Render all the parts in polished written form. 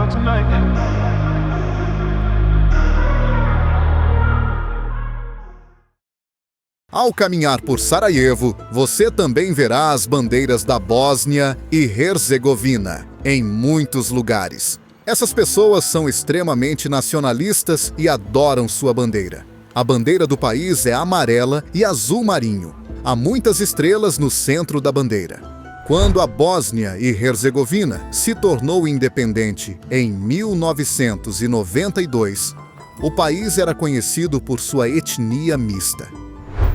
out tonight. Ao caminhar por Sarajevo, você também verá as bandeiras da Bósnia e Herzegovina em muitos lugares. Essas pessoas são extremamente nacionalistas e adoram sua bandeira. A bandeira do país é amarela e azul marinho. Há muitas estrelas no centro da bandeira. Quando a Bósnia e Herzegovina se tornou independente em 1992, o país era conhecido por sua etnia mista.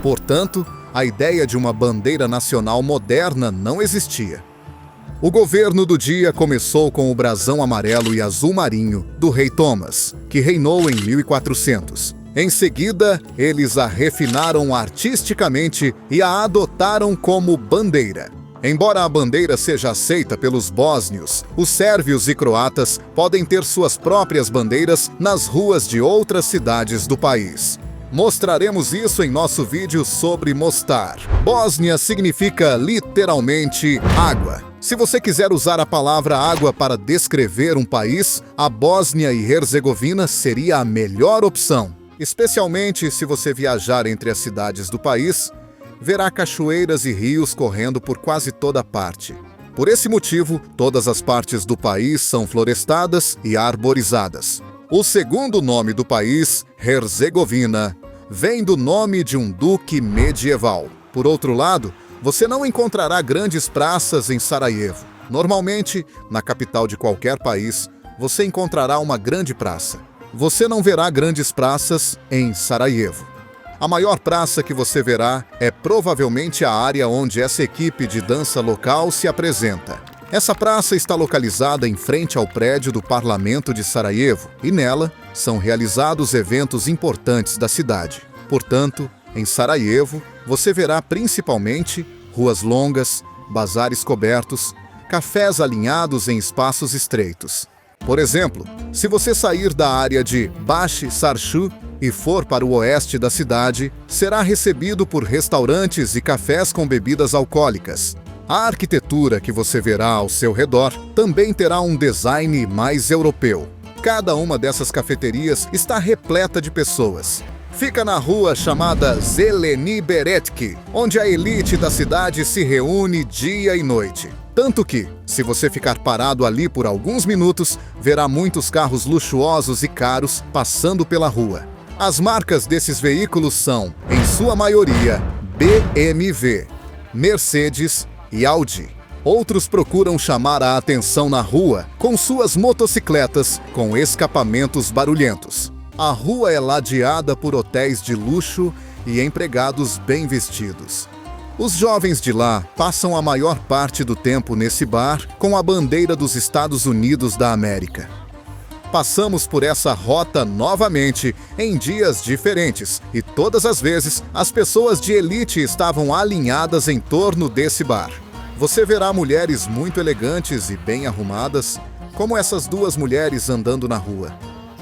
Portanto, a ideia de uma bandeira nacional moderna não existia. O governo do dia começou com o brasão amarelo e azul marinho do rei Thomas, que reinou em 1400. Em seguida, eles a refinaram artisticamente e a adotaram como bandeira. Embora a bandeira seja aceita pelos bósnios, os sérvios e croatas podem ter suas próprias bandeiras nas ruas de outras cidades do país. Mostraremos isso em nosso vídeo sobre Mostar. Bósnia significa literalmente água. Se você quiser usar a palavra água para descrever um país, a Bósnia e Herzegovina seria a melhor opção. Especialmente se você viajar entre as cidades do país, verá cachoeiras e rios correndo por quase toda parte. Por esse motivo, todas as partes do país são florestadas e arborizadas. O segundo nome do país, Herzegovina, vem do nome de um duque medieval. Por outro lado, você não encontrará grandes praças em Sarajevo. Normalmente, na capital de qualquer país, você encontrará uma grande praça. Você não verá grandes praças em Sarajevo. A maior praça que você verá é provavelmente a área onde essa equipe de dança local se apresenta. Essa praça está localizada em frente ao prédio do Parlamento de Sarajevo e nela são realizados eventos importantes da cidade. Portanto, em Sarajevo, você verá principalmente ruas longas, bazares cobertos, cafés alinhados em espaços estreitos. Por exemplo, se você sair da área de Bashi Çarşı e for para o oeste da cidade, será recebido por restaurantes e cafés com bebidas alcoólicas. A arquitetura que você verá ao seu redor também terá um design mais europeu. Cada uma dessas cafeterias está repleta de pessoas. Fica na rua chamada Zeleni Beretki, onde a elite da cidade se reúne dia e noite. Tanto que, se você ficar parado ali por alguns minutos, verá muitos carros luxuosos e caros passando pela rua. As marcas desses veículos são, em sua maioria, BMW, Mercedes e Audi. Outros procuram chamar a atenção na rua com suas motocicletas com escapamentos barulhentos. A rua é ladeada por hotéis de luxo e empregados bem vestidos. Os jovens de lá passam a maior parte do tempo nesse bar com a bandeira dos Estados Unidos da América. Passamos por essa rota novamente em dias diferentes e todas as vezes as pessoas de elite estavam alinhadas em torno desse bar. Você verá mulheres muito elegantes e bem arrumadas, como essas duas mulheres andando na rua.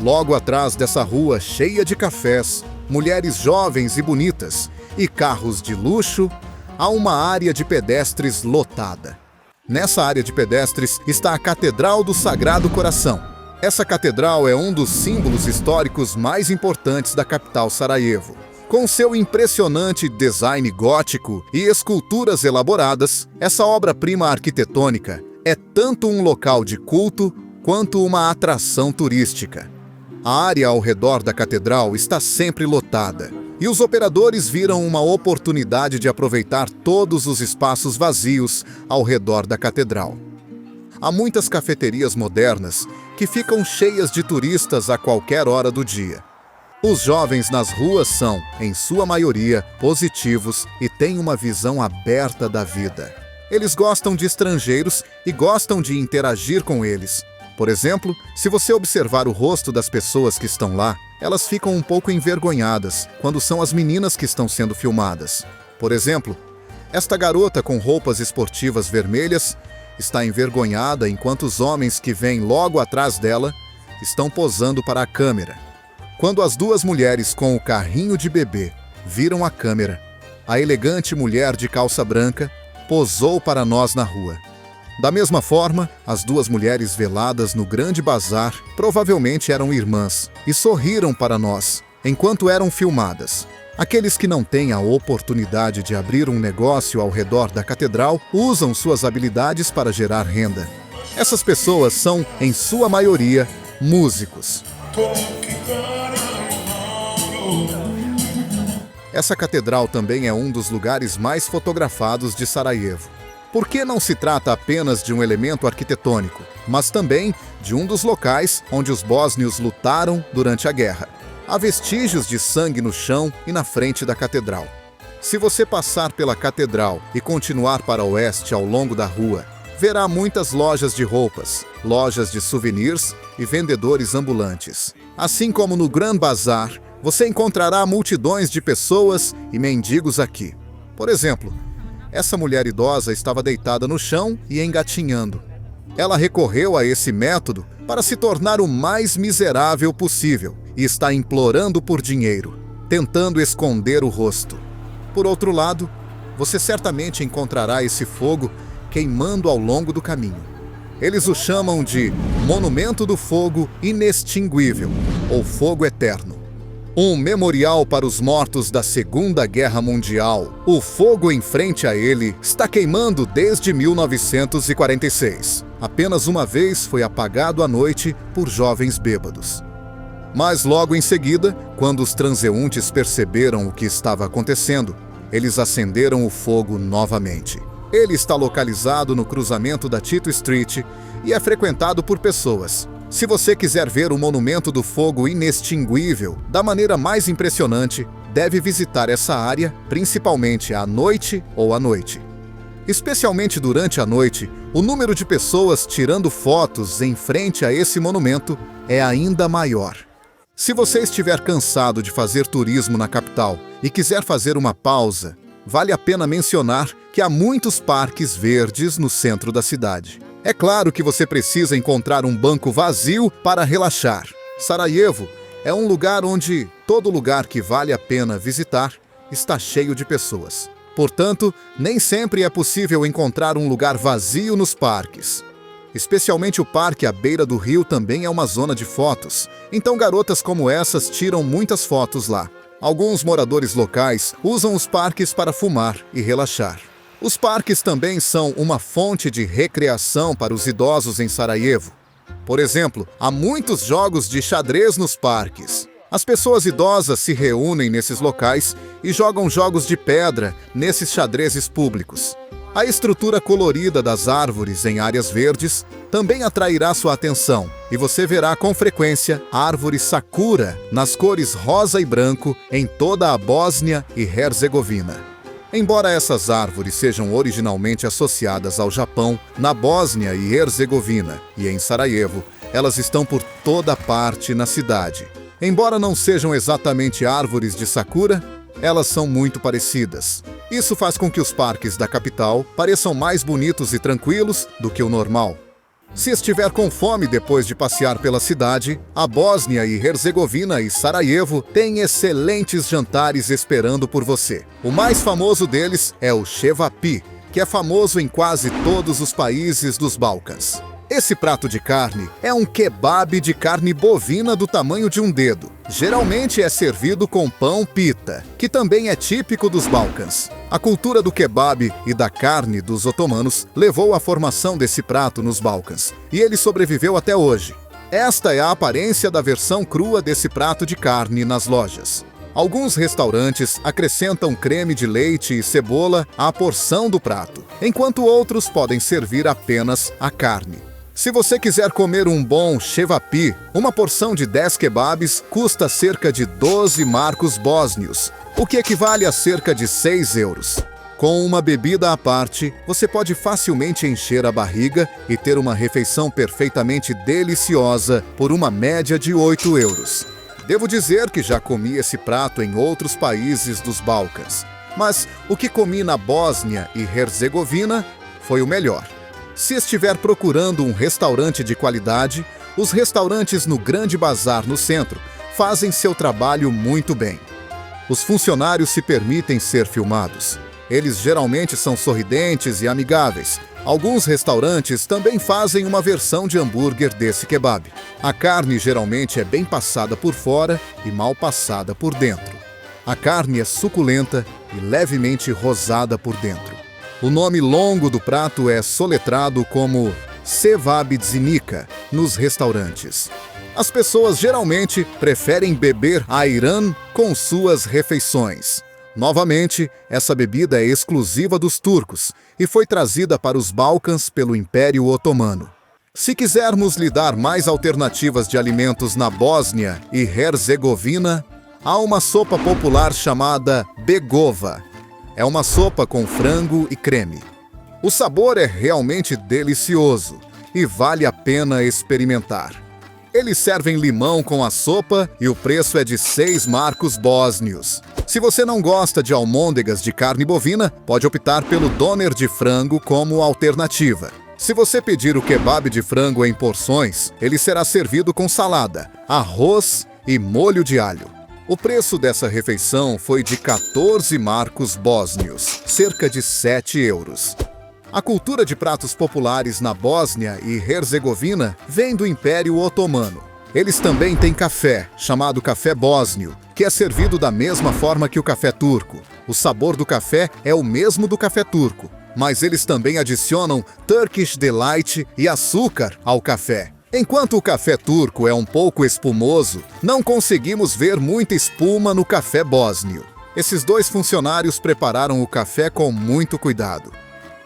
Logo atrás dessa rua cheia de cafés, mulheres jovens e bonitas e carros de luxo, há uma área de pedestres lotada. Nessa área de pedestres está a Catedral do Sagrado Coração. Essa catedral é um dos símbolos históricos mais importantes da capital Sarajevo. Com seu impressionante design gótico e esculturas elaboradas, essa obra-prima arquitetônica é tanto um local de culto quanto uma atração turística. A área ao redor da catedral está sempre lotada, e os operadores viram uma oportunidade de aproveitar todos os espaços vazios ao redor da catedral. Há muitas cafeterias modernas que ficam cheias de turistas a qualquer hora do dia. Os jovens nas ruas são, em sua maioria, positivos e têm uma visão aberta da vida. Eles gostam de estrangeiros e gostam de interagir com eles. Por exemplo, se você observar o rosto das pessoas que estão lá, elas ficam um pouco envergonhadas quando são as meninas que estão sendo filmadas. Por exemplo, esta garota com roupas esportivas vermelhas está envergonhada enquanto os homens que vêm logo atrás dela estão posando para a câmera. Quando as duas mulheres com o carrinho de bebê viram a câmera, a elegante mulher de calça branca posou para nós na rua. Da mesma forma, as duas mulheres veladas no grande bazar provavelmente eram irmãs e sorriram para nós enquanto eram filmadas. Aqueles que não têm a oportunidade de abrir um negócio ao redor da catedral usam suas habilidades para gerar renda. Essas pessoas são, em sua maioria, músicos. Essa catedral também é um dos lugares mais fotografados de Sarajevo. Porque não se trata apenas de um elemento arquitetônico, mas também de um dos locais onde os bósnios lutaram durante a guerra. Há vestígios de sangue no chão e na frente da catedral. Se você passar pela catedral e continuar para o oeste ao longo da rua, verá muitas lojas de roupas, lojas de souvenirs e vendedores ambulantes. Assim como no Grand Bazar, você encontrará multidões de pessoas e mendigos aqui. Por exemplo, essa mulher idosa estava deitada no chão e engatinhando. Ela recorreu a esse método para se tornar o mais miserável possível e está implorando por dinheiro, tentando esconder o rosto. Por outro lado, você certamente encontrará esse fogo queimando ao longo do caminho. Eles o chamam de Monumento do Fogo Inextinguível, ou Fogo Eterno. Um memorial para os mortos da Segunda Guerra Mundial. O fogo em frente a ele está queimando desde 1946. Apenas uma vez foi apagado à noite por jovens bêbados. Mas logo em seguida, quando os transeuntes perceberam o que estava acontecendo, eles acenderam o fogo novamente. Ele está localizado no cruzamento da Tito Street e é frequentado por pessoas. Se você quiser ver o Monumento do Fogo Inextinguível da maneira mais impressionante, deve visitar essa área, principalmente à noite ou à noite. Especialmente durante a noite, o número de pessoas tirando fotos em frente a esse monumento é ainda maior. Se você estiver cansado de fazer turismo na capital e quiser fazer uma pausa, vale a pena mencionar que há muitos parques verdes no centro da cidade. É claro que você precisa encontrar um banco vazio para relaxar. Sarajevo é um lugar onde todo lugar que vale a pena visitar está cheio de pessoas. Portanto, nem sempre é possível encontrar um lugar vazio nos parques. Especialmente o parque à beira do rio também é uma zona de fotos, então garotas como essas tiram muitas fotos lá. Alguns moradores locais usam os parques para fumar e relaxar. Os parques também são uma fonte de recreação para os idosos em Sarajevo. Por exemplo, há muitos jogos de xadrez nos parques. As pessoas idosas se reúnem nesses locais e jogam jogos de pedra nesses xadrezes públicos. A estrutura colorida das árvores em áreas verdes também atrairá sua atenção, e você verá com frequência árvores sakura nas cores rosa e branco em toda a Bósnia e Herzegovina. Embora essas árvores sejam originalmente associadas ao Japão, na Bósnia e Herzegovina e em Sarajevo, elas estão por toda parte na cidade. Embora não sejam exatamente árvores de sakura, elas são muito parecidas. Isso faz com que os parques da capital pareçam mais bonitos e tranquilos do que o normal. Se estiver com fome depois de passear pela cidade, a Bósnia e Herzegovina e Sarajevo têm excelentes jantares esperando por você. O mais famoso deles é o Cevapi, que é famoso em quase todos os países dos Balcãs. Esse prato de carne é um kebab de carne bovina do tamanho de um dedo. Geralmente é servido com pão pita, que também é típico dos Balcãs. A cultura do kebab e da carne dos otomanos levou à formação desse prato nos Balcãs, e ele sobreviveu até hoje. Esta é a aparência da versão crua desse prato de carne nas lojas. Alguns restaurantes acrescentam creme de leite e cebola à porção do prato, enquanto outros podem servir apenas a carne. Se você quiser comer um bom cevapi, uma porção de 10 kebabs custa cerca de 12 marcos bósnios, o que equivale a cerca de 6 euros. Com uma bebida à parte, você pode facilmente encher a barriga e ter uma refeição perfeitamente deliciosa por uma média de 8 euros. Devo dizer que já comi esse prato em outros países dos Balcãs, mas o que comi na Bósnia e Herzegovina foi o melhor. Se estiver procurando um restaurante de qualidade, os restaurantes no Grande Bazar no centro fazem seu trabalho muito bem. Os funcionários se permitem ser filmados. Eles geralmente são sorridentes e amigáveis. Alguns restaurantes também fazem uma versão de hambúrguer desse kebab. A carne geralmente é bem passada por fora e mal passada por dentro. A carne é suculenta e levemente rosada por dentro. O nome longo do prato é soletrado como cevabdzinika nos restaurantes. As pessoas geralmente preferem beber ayran com suas refeições. Novamente, essa bebida é exclusiva dos turcos e foi trazida para os Balcãs pelo Império Otomano. Se quisermos lhe dar mais alternativas de alimentos na Bósnia e Herzegovina, há uma sopa popular chamada begova. É uma sopa com frango e creme. O sabor é realmente delicioso e vale a pena experimentar. Eles servem limão com a sopa e o preço é de 6 marcos bósnios. Se você não gosta de almôndegas de carne bovina, pode optar pelo doner de frango como alternativa. Se você pedir o kebab de frango em porções, ele será servido com salada, arroz e molho de alho. O preço dessa refeição foi de 14 marcos bósnios, cerca de 7 euros. A cultura de pratos populares na Bósnia e Herzegovina vem do Império Otomano. Eles também têm café, chamado café bósnio, que é servido da mesma forma que o café turco. O sabor do café é o mesmo do café turco, mas eles também adicionam Turkish Delight e açúcar ao café. Enquanto o café turco é um pouco espumoso, não conseguimos ver muita espuma no café bósnio. Esses dois funcionários prepararam o café com muito cuidado.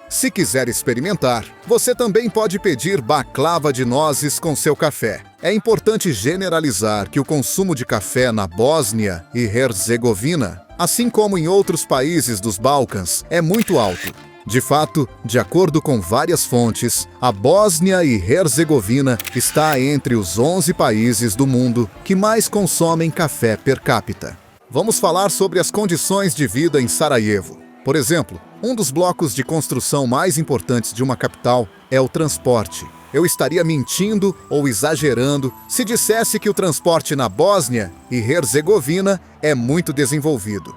Se quiser experimentar, você também pode pedir baklava de nozes com seu café. É importante generalizar que o consumo de café na Bósnia e Herzegovina, assim como em outros países dos Balcãs, é muito alto. De fato, de acordo com várias fontes, a Bósnia e Herzegovina está entre os 11 países do mundo que mais consomem café per capita. Vamos falar sobre as condições de vida em Sarajevo. Por exemplo, um dos blocos de construção mais importantes de uma capital é o transporte. Eu estaria mentindo ou exagerando se dissesse que o transporte na Bósnia e Herzegovina é muito desenvolvido.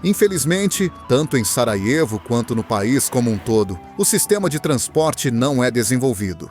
Infelizmente, tanto em Sarajevo quanto no país como um todo, o sistema de transporte não é desenvolvido.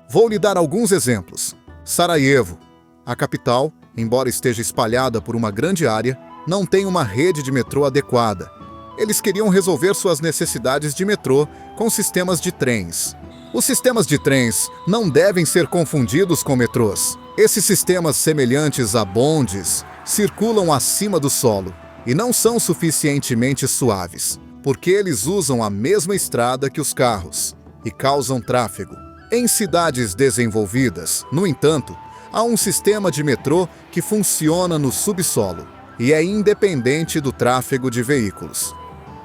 Vou lhe dar alguns exemplos. Sarajevo, a capital, embora esteja espalhada por uma grande área, não tem uma rede de metrô adequada. Eles queriam resolver suas necessidades de metrô com sistemas de trens. Os sistemas de trens não devem ser confundidos com metrôs. Esses sistemas semelhantes a bondes circulam acima do solo e não são suficientemente suaves, porque eles usam a mesma estrada que os carros e causam tráfego. Em cidades desenvolvidas, no entanto, há um sistema de metrô que funciona no subsolo e é independente do tráfego de veículos.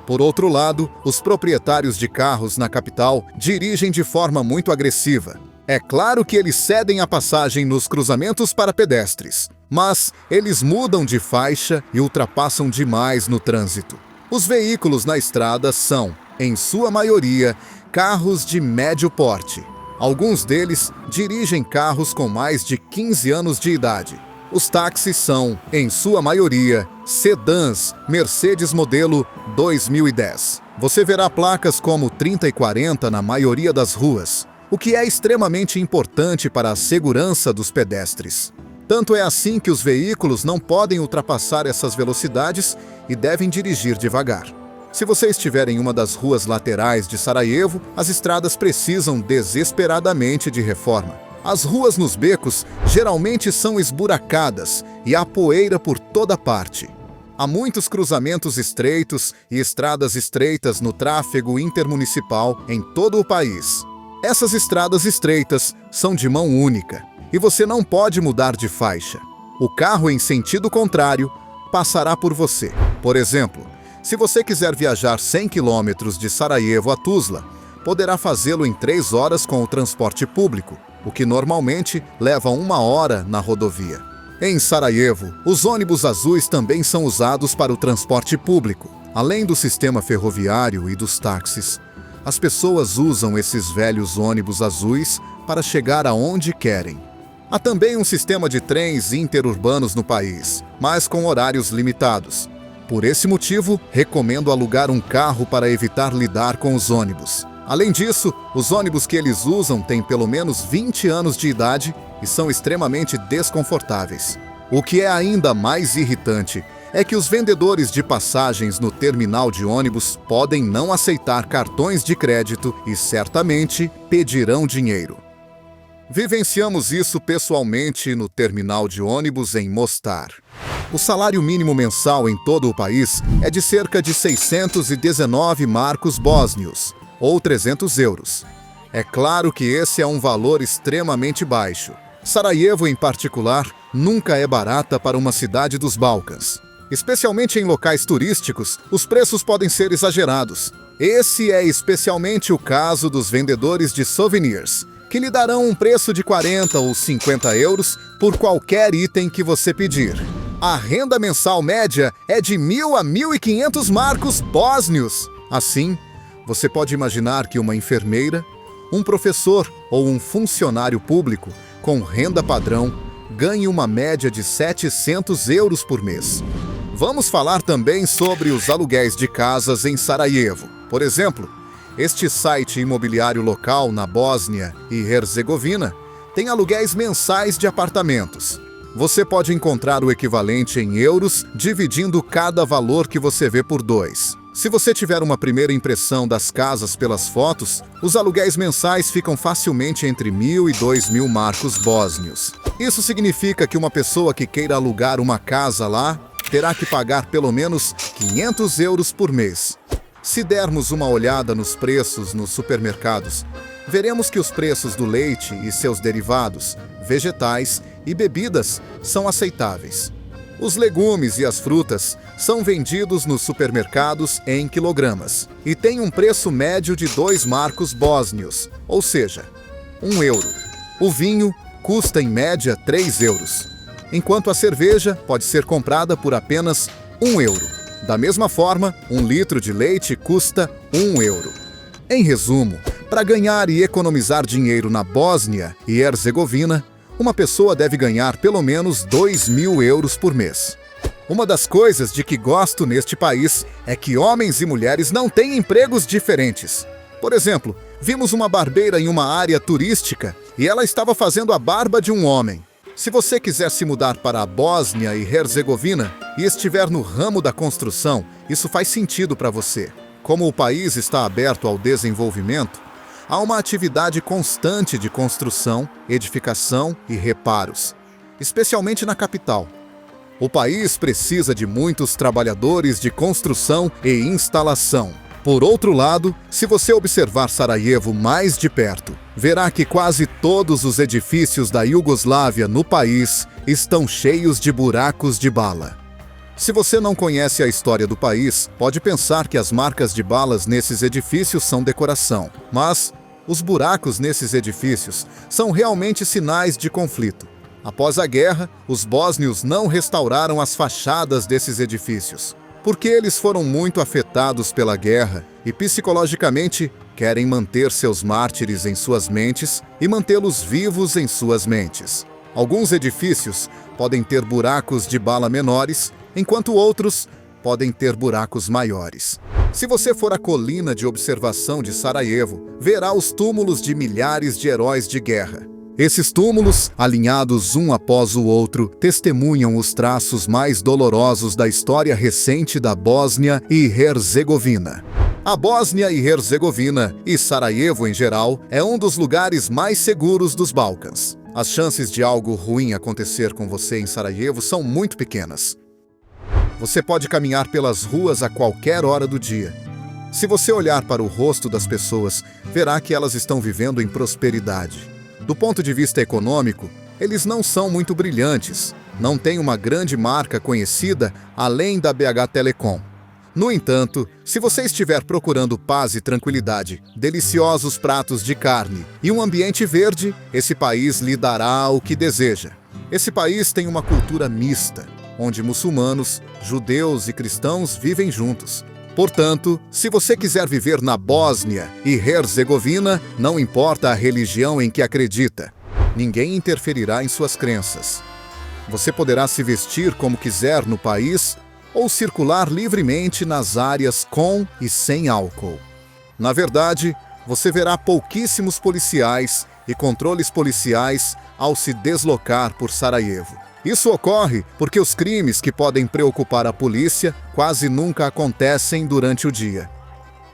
Por outro lado, os proprietários de carros na capital dirigem de forma muito agressiva. É claro que eles cedem a passagem nos cruzamentos para pedestres, mas eles mudam de faixa e ultrapassam demais no trânsito. Os veículos na estrada são, em sua maioria, carros de médio porte. Alguns deles dirigem carros com mais de 15 anos de idade. Os táxis são, em sua maioria, sedãs Mercedes modelo 2010. Você verá placas como 30 e 40 na maioria das ruas, o que é extremamente importante para a segurança dos pedestres. Tanto é assim que os veículos não podem ultrapassar essas velocidades e devem dirigir devagar. Se você estiver em uma das ruas laterais de Sarajevo, as estradas precisam desesperadamente de reforma. As ruas nos becos geralmente são esburacadas e há poeira por toda parte. Há muitos cruzamentos estreitos e estradas estreitas no tráfego intermunicipal em todo o país. Essas estradas estreitas são de mão única e você não pode mudar de faixa. O carro em sentido contrário passará por você. Por exemplo, se você quiser viajar 100 km de Sarajevo a Tuzla, poderá fazê-lo em 3 horas com o transporte público, o que normalmente leva 1 hora na rodovia. Em Sarajevo, os ônibus azuis também são usados para o transporte público. Além do sistema ferroviário e dos táxis, as pessoas usam esses velhos ônibus azuis para chegar aonde querem. Há também um sistema de trens interurbanos no país, mas com horários limitados. Por esse motivo, recomendo alugar um carro para evitar lidar com os ônibus. Além disso, os ônibus que eles usam têm pelo menos 20 anos de idade e são extremamente desconfortáveis. O que é ainda mais irritante é que os vendedores de passagens no terminal de ônibus podem não aceitar cartões de crédito e certamente pedirão dinheiro. Vivenciamos isso pessoalmente no terminal de ônibus em Mostar. O salário mínimo mensal em todo o país é de cerca de 619 marcos bósnios, ou 300 euros. É claro que esse é um valor extremamente baixo. Sarajevo, em particular, nunca é barata para uma cidade dos Balcãs. Especialmente em locais turísticos, os preços podem ser exagerados. Esse é especialmente o caso dos vendedores de souvenirs, que lhe darão um preço de 40 ou 50 euros por qualquer item que você pedir. A renda mensal média é de 1.000 a 1.500 marcos bósnios. Assim, você pode imaginar que uma enfermeira, um professor ou um funcionário público com renda padrão ganhe uma média de 700 euros por mês. Vamos falar também sobre os aluguéis de casas em Sarajevo. Por exemplo, este site imobiliário local na Bósnia e Herzegovina tem aluguéis mensais de apartamentos. Você pode encontrar o equivalente em euros dividindo cada valor que você vê por 2. Se você tiver uma primeira impressão das casas pelas fotos, os aluguéis mensais ficam facilmente entre 1.000 e 2.000 marcos bósnios. Isso significa que uma pessoa que queira alugar uma casa lá terá que pagar pelo menos 500 euros por mês. Se dermos uma olhada nos preços nos supermercados, veremos que os preços do leite e seus derivados, vegetais e bebidas são aceitáveis. Os legumes e as frutas são vendidos nos supermercados em quilogramas e têm um preço médio de 2 marcos bósnios, ou seja, 1 euro. O vinho custa em média 3 euros, enquanto a cerveja pode ser comprada por apenas 1 euro. Da mesma forma, 1 litro de leite custa 1 euro. Em resumo, para ganhar e economizar dinheiro na Bósnia e Herzegovina, uma pessoa deve ganhar pelo menos 2.000 euros por mês. Uma das coisas de que gosto neste país é que homens e mulheres não têm empregos diferentes. Por exemplo, vimos uma barbeira em uma área turística e ela estava fazendo a barba de um homem. Se você quiser se mudar para a Bósnia e Herzegovina e estiver no ramo da construção, isso faz sentido para você. Como o país está aberto ao desenvolvimento, há uma atividade constante de construção, edificação e reparos, especialmente na capital. O país precisa de muitos trabalhadores de construção e instalação. Por outro lado, se você observar Sarajevo mais de perto, verá que quase todos os edifícios da Iugoslávia no país estão cheios de buracos de bala. Se você não conhece a história do país, pode pensar que as marcas de balas nesses edifícios são decoração. Mas os buracos nesses edifícios são realmente sinais de conflito. Após a guerra, os bósnios não restauraram as fachadas desses edifícios, porque eles foram muito afetados pela guerra e psicologicamente querem manter seus mártires em suas mentes e mantê-los vivos em suas mentes. Alguns edifícios podem ter buracos de bala menores, enquanto outros podem ter buracos maiores. Se você for à colina de observação de Sarajevo, verá os túmulos de milhares de heróis de guerra. Esses túmulos, alinhados um após o outro, testemunham os traços mais dolorosos da história recente da Bósnia e Herzegovina. A Bósnia e Herzegovina, e Sarajevo em geral, é um dos lugares mais seguros dos Balcãs. As chances de algo ruim acontecer com você em Sarajevo são muito pequenas. Você pode caminhar pelas ruas a qualquer hora do dia. Se você olhar para o rosto das pessoas, verá que elas estão vivendo em prosperidade. Do ponto de vista econômico, eles não são muito brilhantes, não têm uma grande marca conhecida além da BH Telecom. No entanto, se você estiver procurando paz e tranquilidade, deliciosos pratos de carne e um ambiente verde, esse país lhe dará o que deseja. Esse país tem uma cultura mista, onde muçulmanos, judeus e cristãos vivem juntos. Portanto, se você quiser viver na Bósnia e Herzegovina, não importa a religião em que acredita, ninguém interferirá em suas crenças. Você poderá se vestir como quiser no país ou circular livremente nas áreas com e sem álcool. Na verdade, você verá pouquíssimos policiais e controles policiais ao se deslocar por Sarajevo. Isso ocorre porque os crimes que podem preocupar a polícia quase nunca acontecem durante o dia.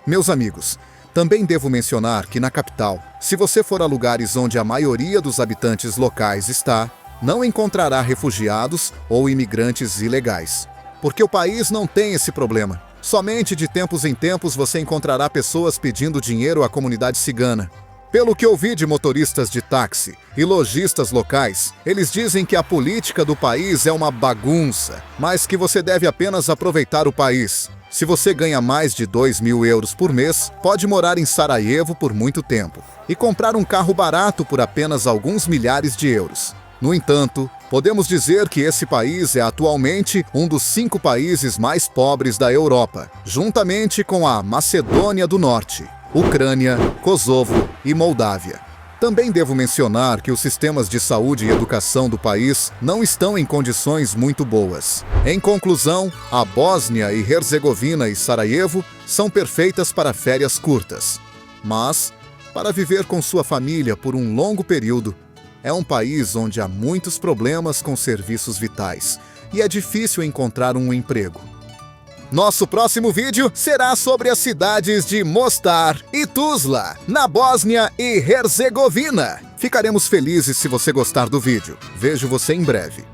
Meus amigos, também devo mencionar que na capital, se você for a lugares onde a maioria dos habitantes locais está, não encontrará refugiados ou imigrantes ilegais. Porque o país não tem esse problema. Somente de tempos em tempos você encontrará pessoas pedindo dinheiro à comunidade cigana. Pelo que ouvi de motoristas de táxi e lojistas locais, eles dizem que a política do país é uma bagunça, mas que você deve apenas aproveitar o país. Se você ganha mais de 2.000 euros por mês, pode morar em Sarajevo por muito tempo e comprar um carro barato por apenas alguns milhares de euros. No entanto, podemos dizer que esse país é atualmente um dos 5 países mais pobres da Europa, juntamente com a Macedônia do Norte, Ucrânia, Kosovo e Moldávia. Também devo mencionar que os sistemas de saúde e educação do país não estão em condições muito boas. Em conclusão, a Bósnia e Herzegovina e Sarajevo são perfeitas para férias curtas. Mas, para viver com sua família por um longo período, é um país onde há muitos problemas com serviços vitais e é difícil encontrar um emprego. Nosso próximo vídeo será sobre as cidades de Mostar e Tuzla, na Bósnia e Herzegovina. Ficaremos felizes se você gostar do vídeo. Vejo você em breve.